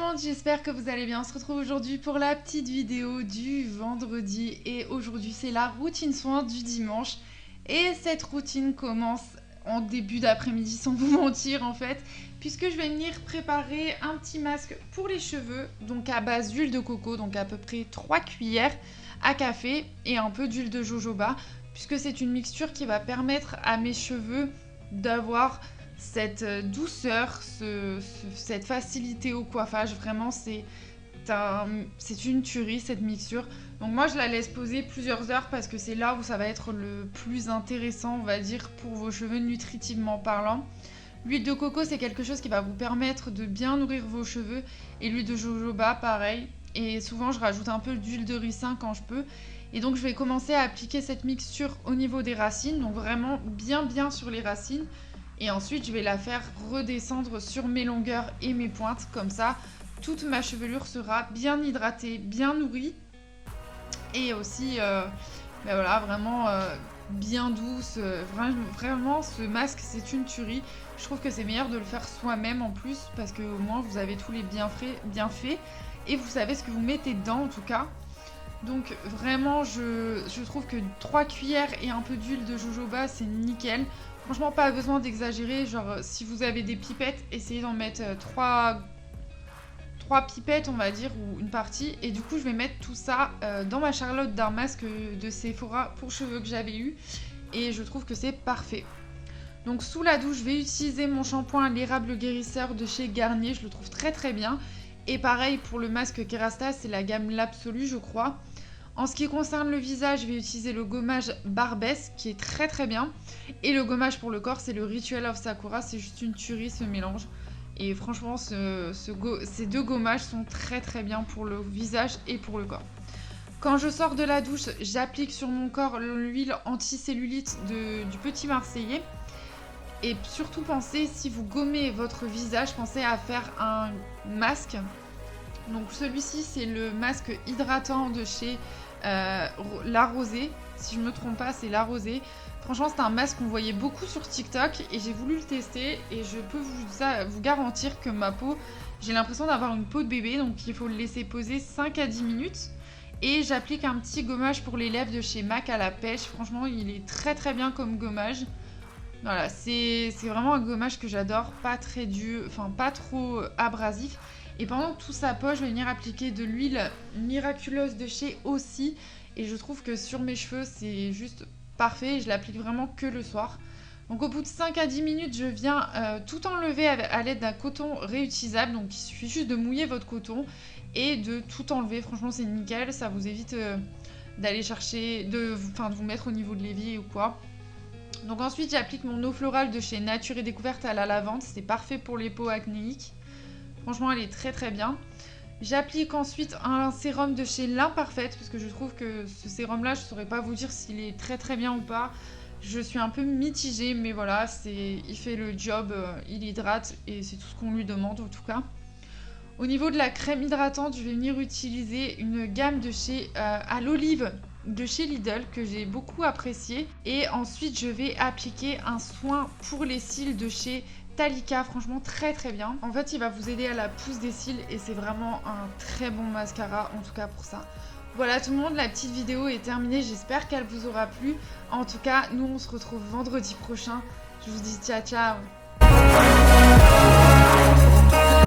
monde, j'espère que vous allez bien. On se retrouve aujourd'hui pour la petite vidéo du vendredi et aujourd'hui c'est la routine soin du dimanche et cette routine commence en début d'après-midi sans vous mentir en fait, puisque je vais venir préparer un petit masque pour les cheveux, donc à base d'huile de coco, donc à peu près 3 cuillères à café et un peu d'huile de jojoba, puisque c'est une mixture qui va permettre à mes cheveux d'avoir cette douceur, cette facilité au coiffage. Vraiment, c'est une tuerie cette mixture. Donc moi, je la laisse poser plusieurs heures parce que c'est là où ça va être le plus intéressant, on va dire, pour vos cheveux nutritivement parlant. L'huile de coco, c'est quelque chose qui va vous permettre de bien nourrir vos cheveux. Et l'huile de jojoba, pareil. Et souvent, je rajoute un peu d'huile de ricin quand je peux. Et donc, je vais commencer à appliquer cette mixture au niveau des racines. Donc vraiment bien sur les racines. Et ensuite, je vais la faire redescendre sur mes longueurs et mes pointes. Comme ça, toute ma chevelure sera bien hydratée, bien nourrie. Et aussi, voilà, vraiment bien douce. Vraiment, ce masque, c'est une tuerie. Je trouve que c'est meilleur de le faire soi-même en plus. Parce qu'au moins, vous avez tous les bienfaits. Et vous savez ce que vous mettez dedans, en tout cas. Donc vraiment, je trouve que 3 cuillères et un peu d'huile de jojoba, c'est nickel. Franchement, pas besoin d'exagérer. Genre, si vous avez des pipettes, essayez d'en mettre 3 pipettes, on va dire, ou une partie. Et du coup, je vais mettre tout ça dans ma Charlotte d'un masque de Sephora pour cheveux que j'avais eu. Et je trouve que c'est parfait. Donc, sous la douche, je vais utiliser mon shampoing l'érable guérisseur de chez Garnier. Je le trouve très bien. Et pareil pour le masque Kerastase, c'est la gamme l'Absolu, je crois. En ce qui concerne le visage, je vais utiliser le gommage Barbès, qui est très bien. Et le gommage pour le corps, c'est le Ritual of Sakura. C'est juste une tuerie, ce mélange. Et franchement, ces deux gommages sont très bien pour le visage et pour le corps. Quand je sors de la douche, j'applique sur mon corps l'huile anticellulite du Petit Marseillais. Et surtout, pensez, si vous gommez votre visage, pensez à faire un masque. Donc celui-ci, c'est le masque hydratant de chez La Rosée. Si je ne me trompe pas, c'est La Rosée. Franchement, c'est un masque qu'on voyait beaucoup sur TikTok et j'ai voulu le tester. Et je peux vous garantir que ma peau, j'ai l'impression d'avoir une peau de bébé. Donc il faut le laisser poser 5 à 10 minutes. Et j'applique un petit gommage pour les lèvres de chez MAC à la pêche. Franchement, il est très bien comme gommage. Voilà, c'est vraiment un gommage que j'adore, pas très dur, enfin pas trop abrasif. Et pendant que tout ça poche, je vais venir appliquer de l'huile miraculeuse de chez Aussi. Et je trouve que sur mes cheveux, c'est juste parfait. Et je l'applique vraiment que le soir. Donc au bout de 5 à 10 minutes, je viens tout enlever à l'aide d'un coton réutilisable. Donc il suffit juste de mouiller votre coton et de tout enlever. Franchement, c'est nickel. Ça vous évite d'aller chercher, de vous mettre au niveau de l'évier ou quoi. Donc ensuite, j'applique mon eau florale de chez Nature et Découverte à la lavande. C'est parfait pour les peaux acnéiques. Franchement, elle est très bien. J'applique ensuite un sérum de chez L'Imparfaite parce que je trouve que ce sérum-là, je ne saurais pas vous dire s'il est très bien ou pas. Je suis un peu mitigée, mais voilà, il fait le job, il hydrate et c'est tout ce qu'on lui demande en tout cas. Au niveau de la crème hydratante, je vais venir utiliser une gamme de chez à l'olive de chez Lidl que j'ai beaucoup apprécié. Et ensuite, je vais appliquer un soin pour les cils de chez Talika, franchement très bien. En fait, il va vous aider à la pousse des cils et c'est vraiment un très bon mascara, en tout cas pour ça. Voilà tout le monde, la petite vidéo est terminée, j'espère qu'elle vous aura plu. En tout cas, nous on se retrouve vendredi prochain. Je vous dis ciao.